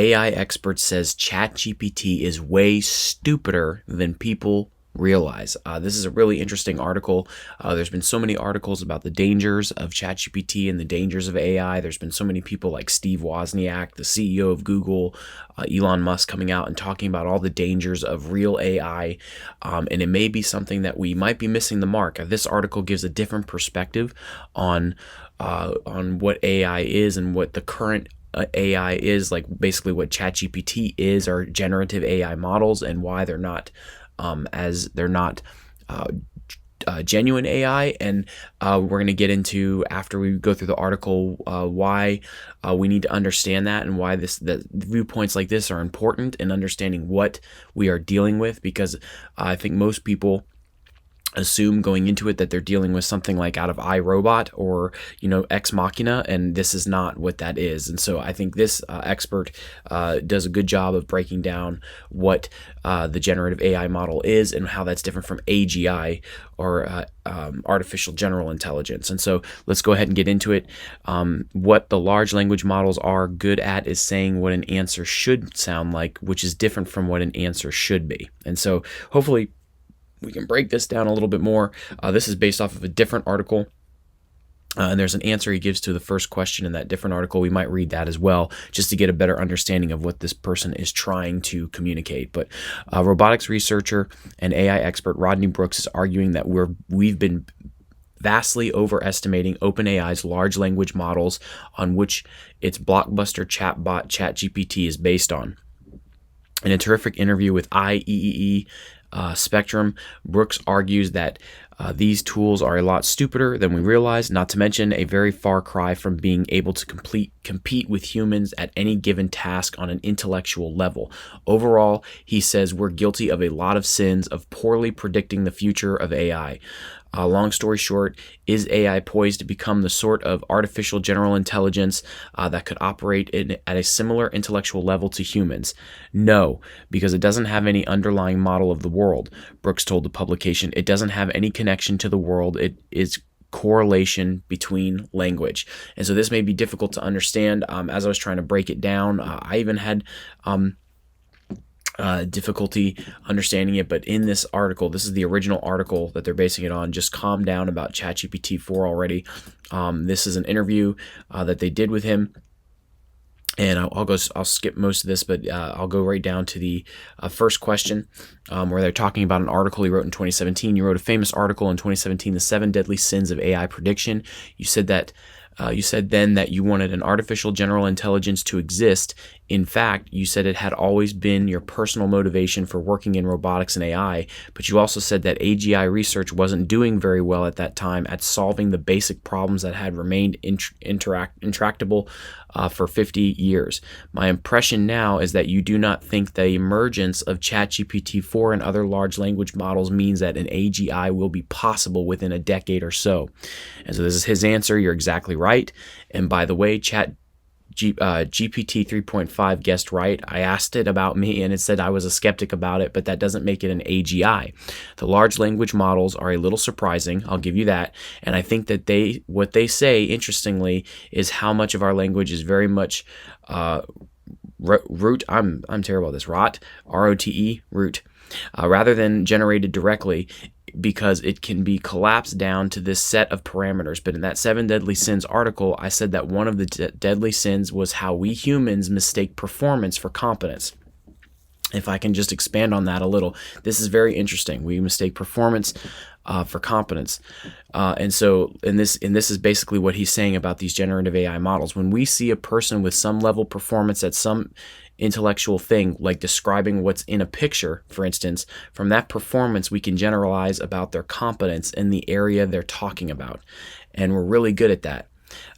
AI expert says Chat GPT is way stupider than people realize. This is a really interesting article. There's been so many articles about the dangers of Chat GPT and the dangers of AI. There's been so many people like Steve Wozniak, the CEO of Google, Elon Musk, coming out and talking about all the dangers of real AI. And it may be something that we might be missing the mark. This article gives a different perspective on what AI is and what the current AI is, like basically what ChatGPT is, or generative AI models, and why they're not genuine AI. And we're going to get into, after we go through the article, why we need to understand that, and why that viewpoints like this are important in understanding what we are dealing with, because I think most people assume going into it that they're dealing with something like out of iRobot or Ex Machina, and this is not what that is. And so I think this expert does a good job of breaking down what the generative AI model is and how that's different from AGI, or artificial general intelligence. And so let's go ahead and get into it. What the large language models are good at is saying what an answer should sound like, which is different from what an answer should be. And so hopefully we can break this down a little bit more. This is based off of a different article. And there's an answer he gives to the first question in that different article. We might read that as well, just to get a better understanding of what this person is trying to communicate. But robotics researcher and AI expert Rodney Brooks is arguing that we've been vastly overestimating OpenAI's large language models, on which its blockbuster chatbot ChatGPT is based on. In a terrific interview with IEEE Spectrum, Brooks argues that these tools are a lot stupider than we realize, not to mention a very far cry from being able to compete with humans at any given task on an intellectual level. Overall, he says we're guilty of a lot of sins of poorly predicting the future of AI. Long story short, is AI poised to become the sort of artificial general intelligence that could operate at a similar intellectual level to humans? No, because it doesn't have any underlying model of the world. Brooks told the publication it doesn't have any connection to the world. It is correlation between language. And so this may be difficult to understand. As I was trying to break it down, I even had difficulty understanding it. But in this article, this is the original article that they're basing it on. Just calm down about ChatGPT 4 already. This is an interview that they did with him. And I'll skip most of this, but I'll go right down to the first question, where they're talking about an article he wrote in 2017. You wrote a famous article in 2017, The 7 Deadly Sins of AI Prediction. You said then that you wanted an artificial general intelligence to exist. In fact, you said it had always been your personal motivation for working in robotics and AI, but you also said that AGI research wasn't doing very well at that time at solving the basic problems that had remained intractable for 50 years. My impression now is that you do not think the emergence of ChatGPT 4 and other large language models means that an AGI will be possible within a decade or so. And so this is his answer. You're exactly right. And by the way, GPT 3.5 guessed right. I asked it about me, and it said I was a skeptic about it, but that doesn't make it an AGI. The large language models are a little surprising, I'll give you that. And I think that what they say, interestingly, is how much of our language is very much root. I'm terrible at this. ROTE, root, rather than generated directly, because it can be collapsed down to this set of parameters. But in that 7 Deadly Sins article, I said that one of the deadly sins was how we humans mistake performance for competence. If I can just expand on that a little, this is very interesting. We mistake performance for competence. And this is basically what he's saying about these generative AI models. When we see a person with some level of performance at some intellectual thing, like describing what's in a picture, for instance, from that performance, we can generalize about their competence in the area they're talking about. And we're really good at that.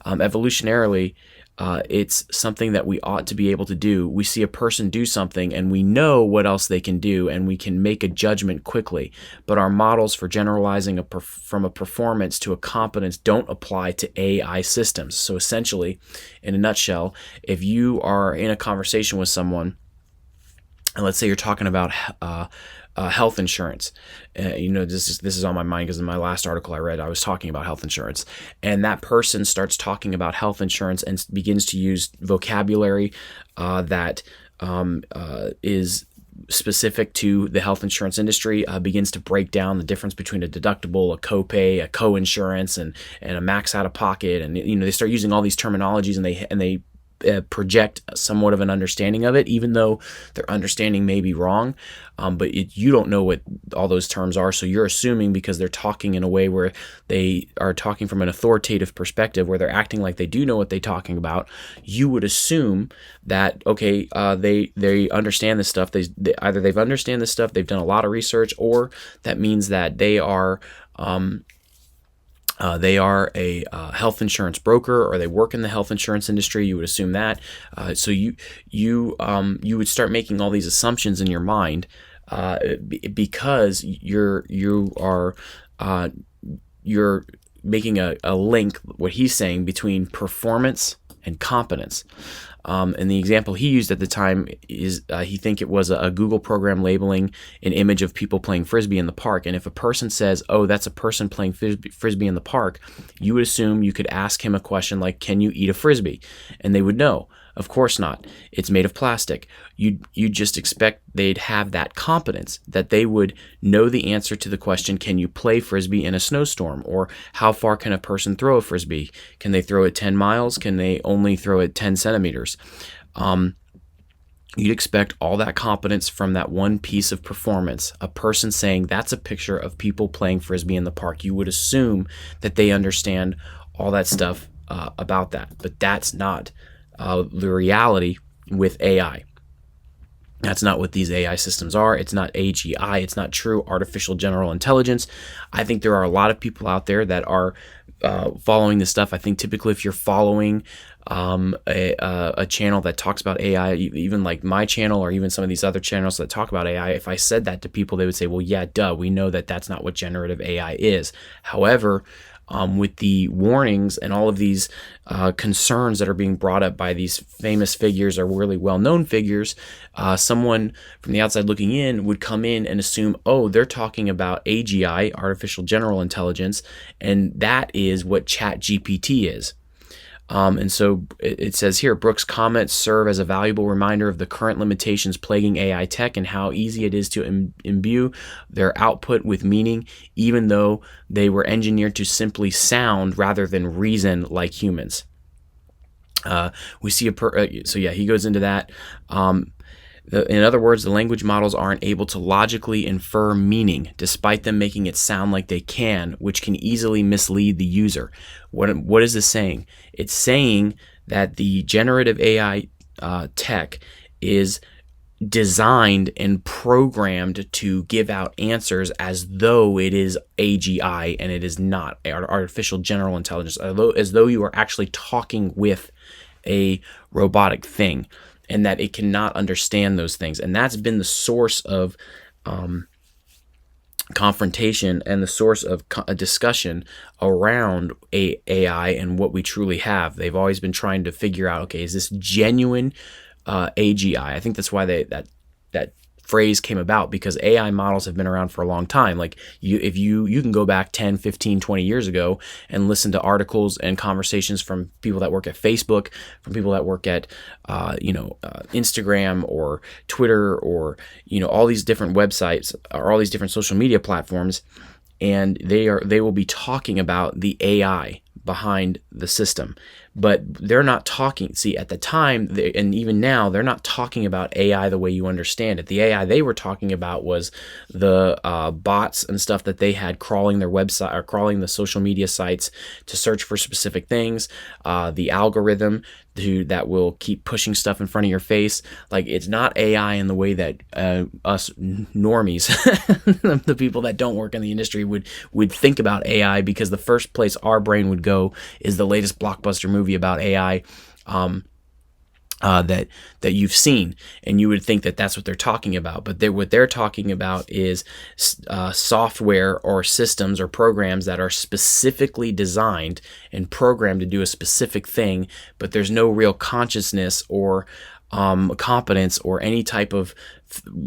Evolutionarily, it's something that we ought to be able to do. We see a person do something and we know what else they can do, and we can make a judgment quickly. But our models for generalizing from a performance to a competence don't apply to AI systems. So essentially, in a nutshell, if you are in a conversation with someone, and let's say you're talking about health insurance. This is on my mind because in my last article I read, I was talking about health insurance, and that person starts talking about health insurance and begins to use vocabulary that is specific to the health insurance industry, begins to break down the difference between a deductible, a copay, a co-insurance, and a max out of pocket, and they start using all these terminologies, and they project somewhat of an understanding of it, even though their understanding may be wrong. But you don't know what all those terms are, so you're assuming because they're talking in a way where they are talking from an authoritative perspective, where they're acting like they do know what they're talking about. You would assume that they understand this stuff. Either they've understand this stuff, they've done a lot of research, or that means that they are a health insurance broker, or they work in the health insurance industry. You would assume that. So you would start making all these assumptions in your mind because you're making a link, what he's saying, between performance and competence. And the example he used at the time is he think it was a Google program labeling an image of people playing Frisbee in the park. And if a person says, oh, that's a person playing Frisbee in the park, you would assume you could ask him a question like, can you eat a Frisbee? And they would know. Of course not. It's made of plastic. You just expect they'd have that competence, that they would know the answer to the question, can you play Frisbee in a snowstorm? Or how far can a person throw a Frisbee? Can they throw it 10 miles? Can they only throw it 10 centimeters? You'd expect all that competence from that one piece of performance. A person saying that's a picture of people playing Frisbee in the park. You would assume that they understand all that stuff about that. But that's not the reality with AI. That's not what these AI systems are. It's not AGI. It's not true artificial general intelligence. I think there are a lot of people out there that are following this stuff. I think typically if you're following a channel that talks about AI, even like my channel or even some of these other channels that talk about AI, if I said that to people, they would say, well, yeah, duh, we know that that's not what generative AI is. However, with the warnings and all of these concerns that are being brought up by these famous figures or really well-known figures, someone from the outside looking in would come in and assume, oh, they're talking about AGI, artificial general intelligence, and that is what Chat GPT is. And so it says here, Brooks' comments serve as a valuable reminder of the current limitations plaguing AI tech and how easy it is to imbue their output with meaning, even though they were engineered to simply sound rather than reason like humans. We see he goes into that. In other words, the language models aren't able to logically infer meaning, despite them making it sound like they can, which can easily mislead the user. What is this saying? It's saying that the generative AI tech is designed and programmed to give out answers as though it is AGI, and it is not artificial general intelligence, as though you are actually talking with a robotic thing, and that it cannot understand those things. And that's been the source of confrontation and the source of a discussion around AI and what we truly have. They've always been trying to figure out, okay, is this genuine AGI? I think that's why that phrase came about, because AI models have been around for a long time. Like if you can go back 10, 15, 20 years ago and listen to articles and conversations from people that work at Facebook, from people that work at Instagram or Twitter, or all these different websites or all these different social media platforms, and they will be talking about the AI behind the system. But they're not talking, at the time, and even now, they're not talking about AI the way you understand it. The AI they were talking about was the bots and stuff that they had crawling their website or crawling the social media sites to search for specific things, the algorithm that will keep pushing stuff in front of your face. Like, it's not AI in the way that us normies, the people that don't work in the industry, would think about AI, because the first place our brain would go is the latest blockbuster movie about AI that you've seen, and you would think that that's what they're talking about. But what they're talking about is software or systems or programs that are specifically designed and programmed to do a specific thing, but there's no real consciousness or competence or any type of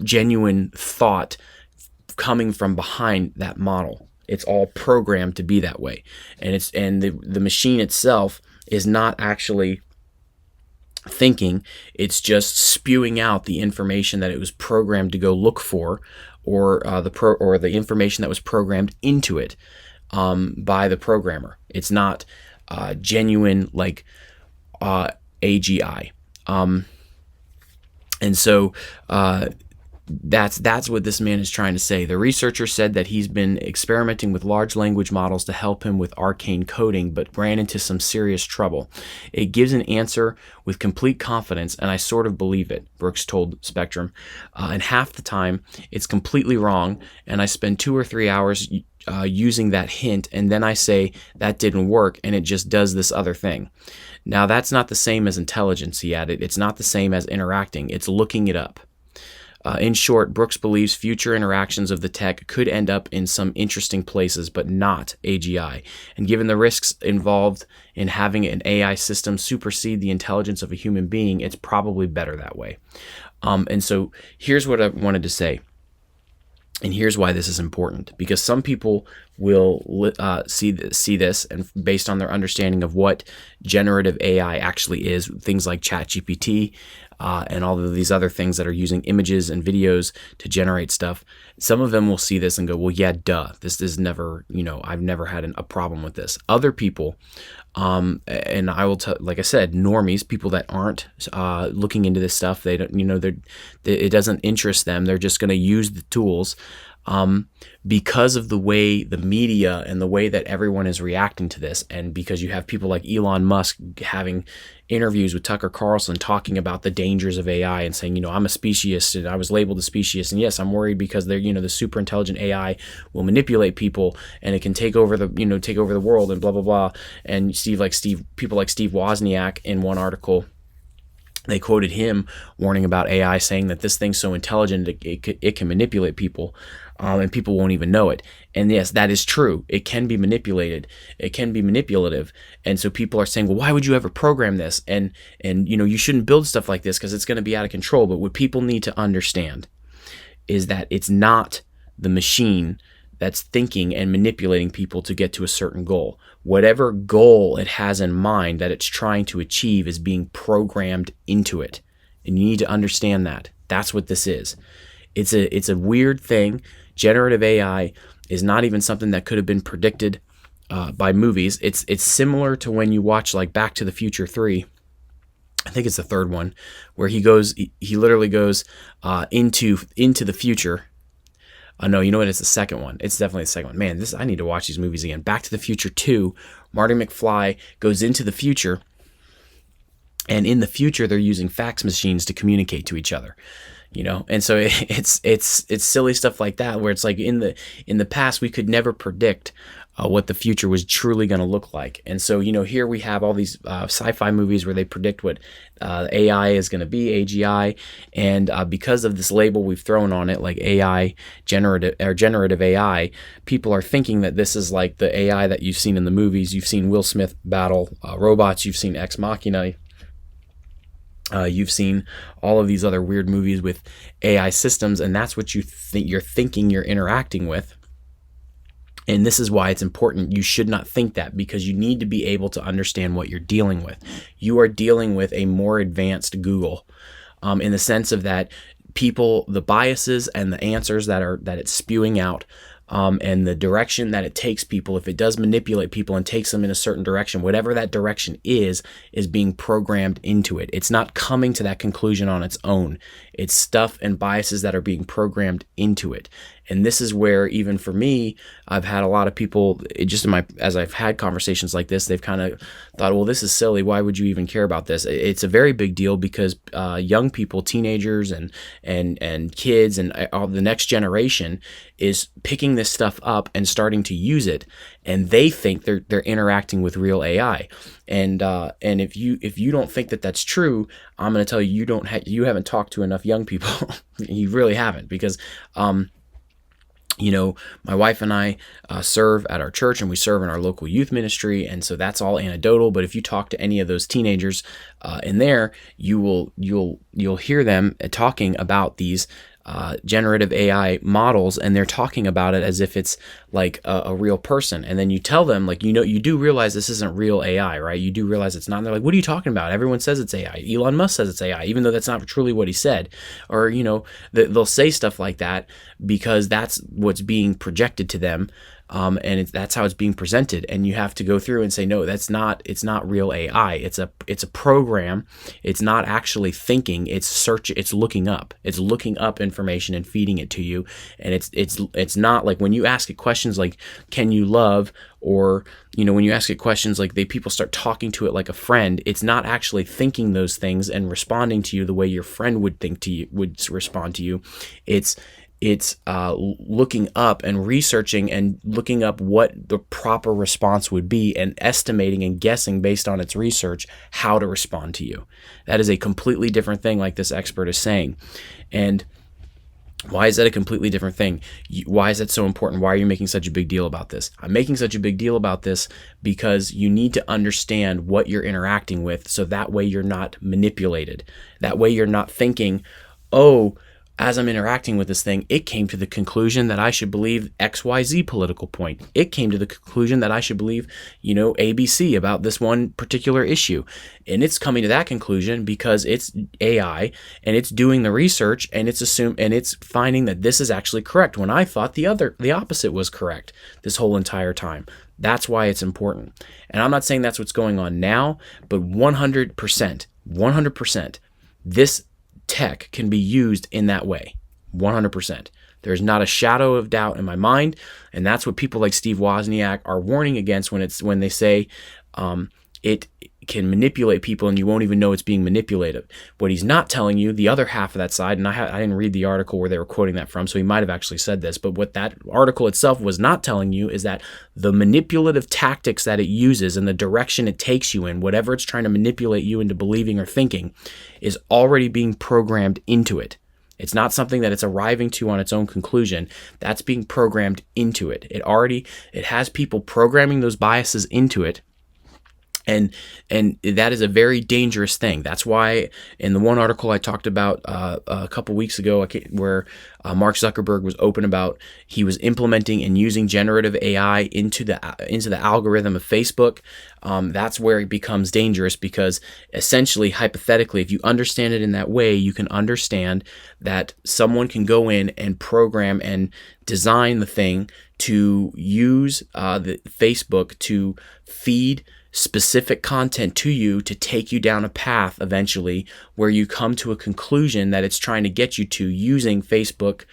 genuine thought coming from behind that model. It's all programmed to be that way, and the machine itself is not actually thinking. It's just spewing out the information that it was programmed to go look for, or the information that was programmed into it by the programmer. It's not genuine like AGI, and so that's what this man is trying to say. The researcher said that he's been experimenting with large language models to help him with arcane coding, but ran into some serious trouble. It gives an answer with complete confidence, and I sort of believe it, Brooks told Spectrum. And half the time, it's completely wrong, and I spend 2 or 3 hours using that hint, and then I say, that didn't work, and it just does this other thing. Now, that's not the same as intelligence, he added. It's not the same as interacting. It's looking it up. In short, Brooks believes future interactions of the tech could end up in some interesting places, but not AGI. And given the risks involved in having an AI system supersede the intelligence of a human being, it's probably better that way. And so here's what I wanted to say. And here's why this is important, because some people will see this, and based on their understanding of what generative AI actually is, things like Chat GPT and all of these other things that are using images and videos to generate stuff, some of them will see this and go, well, yeah, duh, this is never, I've never had a problem with this. Other people, and I will tell, like I said, normies, people that aren't looking into this stuff, they don't, it doesn't interest them. They're just going to use the tools because of the way the media and the way that everyone is reacting to this, and because you have people like Elon Musk having interviews with Tucker Carlson talking about the dangers of AI and saying, I'm a speciesist and I was labeled a speciesist, and yes, I'm worried because they're, the super intelligent AI will manipulate people and it can take over the world and blah blah blah. And people like Steve Wozniak, in one article, they quoted him warning about AI, saying that this thing's so intelligent it can manipulate people, and people won't even know it. And yes, that is true. It can be manipulated. It can be manipulative. And so people are saying, well, why would you ever program this? And you shouldn't build stuff like this because it's going to be out of control. But what people need to understand is that it's not the machine that's thinking and manipulating people to get to a certain goal. Whatever goal it has in mind that it's trying to achieve is being programmed into it. And you need to understand that. That's what this is. It's a weird thing. Generative AI is not even something that could have been predicted by movies. It's similar to when you watch like Back to the Future 3. I think it's the third one, where he literally goes into the future. No, you know what? It's the second one. It's definitely the second one. Man, I need to watch these movies again. Back to the Future 2, Marty McFly goes into the future, and in the future they're using fax machines to communicate to each other. And so it's silly stuff like that, where it's like in the past we could never predict what the future was truly going to look like. And so here we have all these sci-fi movies where they predict what AI is going to be, AGI, and because of this label we've thrown on it, like AI generative AI, people are thinking that this is like the AI that you've seen in the movies. You've seen Will Smith battle robots. You've seen Ex Machina. You've seen all of these other weird movies with AI systems, and that's what you're thinking you're interacting with. And this is why it's important. You should not think that, because you need to be able to understand what you're dealing with. You are dealing with a more advanced Google, in the sense of that the biases and the answers that it's spewing out, and the direction that it takes people, if it does manipulate people and takes them in a certain direction, whatever that direction is being programmed into it. It's not coming to that conclusion on its own. It's stuff and biases that are being programmed into it. And this is where, even for me, I've had a lot of people, as I've had conversations like this, they've kind of thought, well, this is silly. Why would you even care about this? It's a very big deal, because young people, teenagers and kids and all the next generation is picking this stuff up and starting to use it, and they think they're interacting with real AI. And if you don't think that that's true, I'm going to tell you, you haven't talked to enough young people. You really haven't, because my wife and I serve at our church, and we serve in our local youth ministry, and so that's all anecdotal. But if you talk to any of those teenagers in there, you'll hear them talking about these generative AI models, and they're talking about it as if it's like a real person. And then you tell them, like, you do realize this isn't real AI, right? You do realize it's not. And they're like, what are you talking about? Everyone says it's AI. Elon Musk says it's AI, even though that's not truly what he said. Or, they'll say stuff like that because that's what's being projected to them. And that's how it's being presented, and you have to go through and say, no, it's not real AI. It's a program. It's not actually thinking. It's looking up information and feeding it to you. And it's not like when you ask it questions like, can you love? Or, when you ask it questions like people start talking to it like a friend, it's not actually thinking those things and responding to you the way your friend would respond to you. It's looking up and researching and looking up what the proper response would be and estimating and guessing based on its research how to respond to you. That is a completely different thing, like this expert is saying. And why is that a completely different thing? Why is that so important? Why are you making such a big deal about this? I'm making such a big deal about this because you need to understand what you're interacting with, so that way you're not manipulated. That way you're not thinking, oh, as I'm interacting with this thing, it came to the conclusion that I should believe XYZ political point. It came to the conclusion that I should believe, ABC about this one particular issue. And it's coming to that conclusion because it's AI and it's doing the research and it's finding that this is actually correct when I thought the opposite was correct this whole entire time. That's why it's important. And I'm not saying that's what's going on now, but 100%, this tech can be used in that way. 100%. There's not a shadow of doubt in my mind, and that's what people like Steve Wozniak are warning against when they say it can manipulate people and you won't even know it's being manipulated. What he's not telling you, the other half of that side, and I didn't read the article where they were quoting that from, so he might have actually said this, but what that article itself was not telling you is that the manipulative tactics that it uses and the direction it takes you in, whatever it's trying to manipulate you into believing or thinking, is already being programmed into it. It's not something that it's arriving to on its own conclusion. That's being programmed into it. It has people programming those biases into it. And that is a very dangerous thing. That's why in the one article I talked about a couple weeks ago, where Mark Zuckerberg was open about he was implementing and using generative AI into the algorithm of Facebook. That's where it becomes dangerous, because essentially, hypothetically, if you understand it in that way, you can understand that someone can go in and program and design the thing to use the Facebook to feed specific content to you, to take you down a path eventually where you come to a conclusion that it's trying to get you to, using Facebook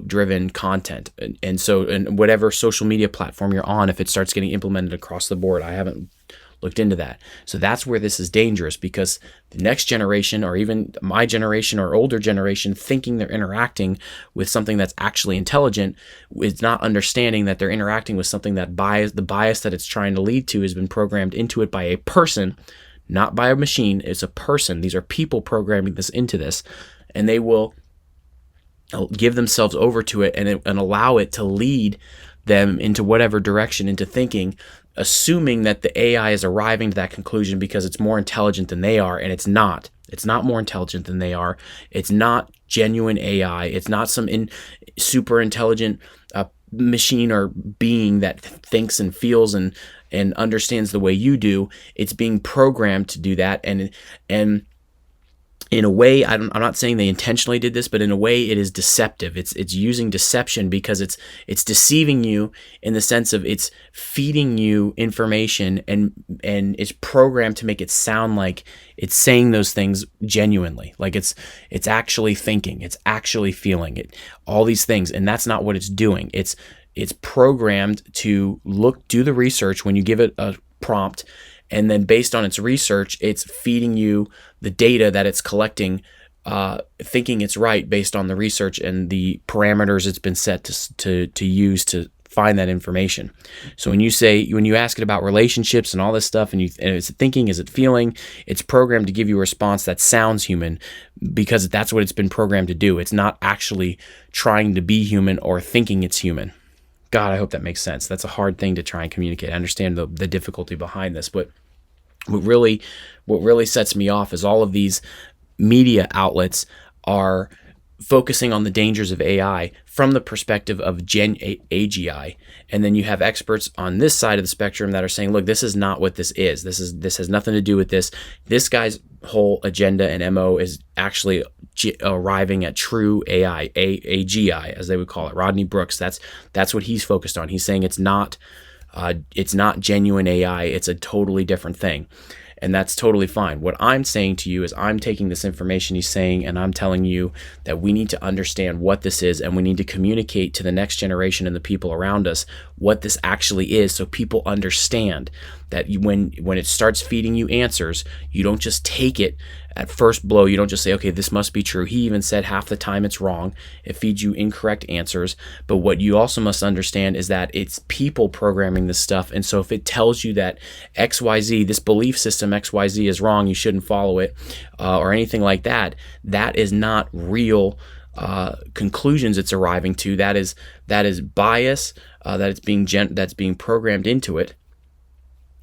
driven content. And so whatever social media platform you're on, if it starts getting implemented across the board, I haven't looked into that. So that's where this is dangerous, because the next generation, or even my generation or older generation, thinking they're interacting with something that's actually intelligent, is not understanding that they're interacting with something that the bias that it's trying to lead to has been programmed into it by a person, not by a machine. It's a person. These are people programming this into this, and they will give themselves over to it and allow it to lead them into whatever direction, into thinking, assuming that the AI is arriving to that conclusion because it's more intelligent than they are, and it's not. It's not more intelligent than they are. It's not genuine AI. It's not some super intelligent machine or being that thinks and feels and understands the way you do. It's being programmed to do that, and in a way, I'm not saying they intentionally did this, but in a way it is deceptive. It's using deception because it's deceiving you, in the sense of it's feeding you information and it's programmed to make it sound like it's saying those things genuinely, like it's actually thinking, it's actually feeling it, all these things, and that's not what it's doing. It's programmed to do the research when you give it a prompt. And then based on its research, it's feeding you the data that it's collecting, thinking it's right based on the research and the parameters it's been set to use to find that information. So when you ask it about relationships and all this stuff, and is it thinking, is it feeling, it's programmed to give you a response that sounds human, because that's what it's been programmed to do. It's not actually trying to be human or thinking it's human. God, I hope that makes sense. That's a hard thing to try and communicate. I understand the difficulty behind this, but what really sets me off is all of these media outlets are focusing on the dangers of AI from the perspective of AGI, and then you have experts on this side of the spectrum that are saying, look, this is not what this is. This has nothing to do with this. This guy's whole agenda and MO is actually arriving at true AI, AGI, as they would call it. Rodney Brooks, that's what he's focused on. He's saying it's not genuine AI. It's a totally different thing. And that's totally fine. What I'm saying to you is I'm taking this information he's saying and I'm telling you that we need to understand what this is, and we need to communicate to the next generation and the people around us what this actually is, so people understand that when it starts feeding you answers, you don't just take it at first blow. You don't just say, okay, this must be true. He even said half the time it's wrong. It feeds you incorrect answers. But what you also must understand is that it's people programming this stuff. And so if it tells you that XYZ, this belief system XYZ is wrong, you shouldn't follow it, or anything like that, that is not real conclusions it's arriving to. That is bias that's being programmed into it,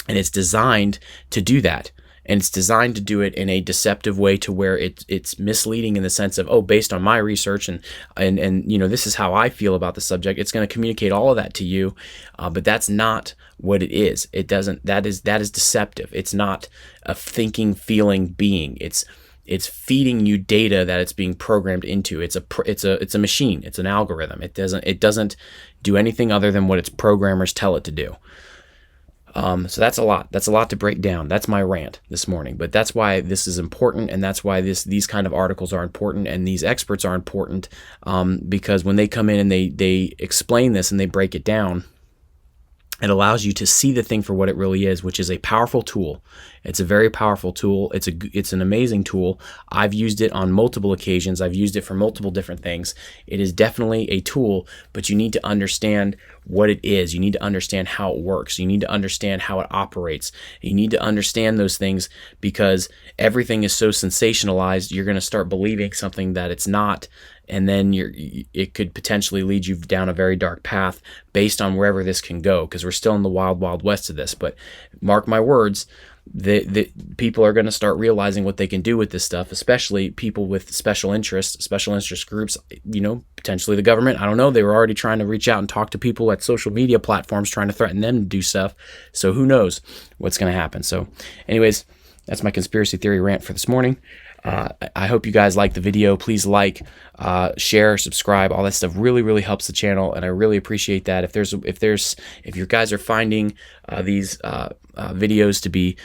and it's designed to do that. And it's designed to do it in a deceptive way, to where it's misleading in the sense of, oh, based on my research and this is how I feel about the subject. It's going to communicate all of that to you, but that's not what it is. It doesn't. That is deceptive. It's not a thinking, feeling being. It's feeding you data that it's being programmed into. It's a machine. It's an algorithm. It doesn't do anything other than what its programmers tell it to do. So that's a lot. That's a lot to break down. That's my rant this morning. But that's why this is important, and that's why these kind of articles are important, and these experts are important, because when they come in and they explain this and they break it down, it allows you to see the thing for what it really is, which is a powerful tool. It's a very powerful tool. It's an amazing tool. I've used it on multiple occasions. I've used it for multiple different things. It is definitely a tool, but you need to understand what it is. You need to understand how it works. You need to understand how it operates. You need to understand those things, because everything is so sensationalized, you're going to start believing something that it's not. And then it could potentially lead you down a very dark path based on wherever this can go, because we're still in the wild, wild west of this. But mark my words, the people are going to start realizing what they can do with this stuff, especially people with special interest groups, potentially the government. I don't know. They were already trying to reach out and talk to people at social media platforms, trying to threaten them to do stuff. So who knows what's going to happen. So anyways, that's my conspiracy theory rant for this morning. I hope you guys like the video. Please like, share, subscribe. All that stuff really, really helps the channel, and I really appreciate that. If you guys are finding these videos to be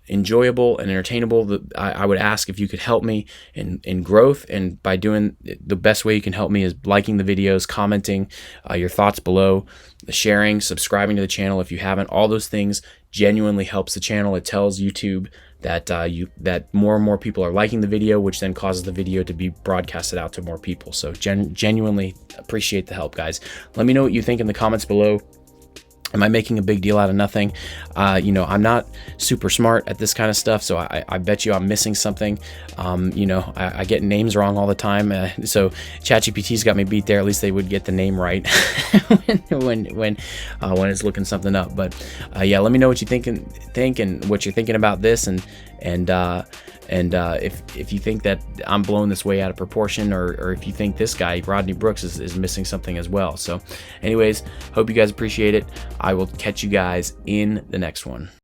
enjoyable and entertainable, I would ask if you could help me in growth. And by doing, the best way you can help me is liking the videos, commenting your thoughts below, sharing, subscribing to the channel if you haven't. All those things genuinely helps the channel. It tells YouTube that that more and more people are liking the video, which then causes the video to be broadcasted out to more people. So genuinely appreciate the help, guys. Let me know what you think in the comments below. Am I making a big deal out of nothing? I'm not super smart at this kind of stuff, so I bet you I'm missing something. I get names wrong all the time. So Chat GPT's got me beat there. At least they would get the name right when it's looking something up. But yeah, let me know what you think and what you're thinking about this, and if you think that I'm blowing this way out of proportion, or if you think this guy Rodney Brooks is missing something as well. So anyways, hope you guys appreciate it. I will catch you guys in the next one.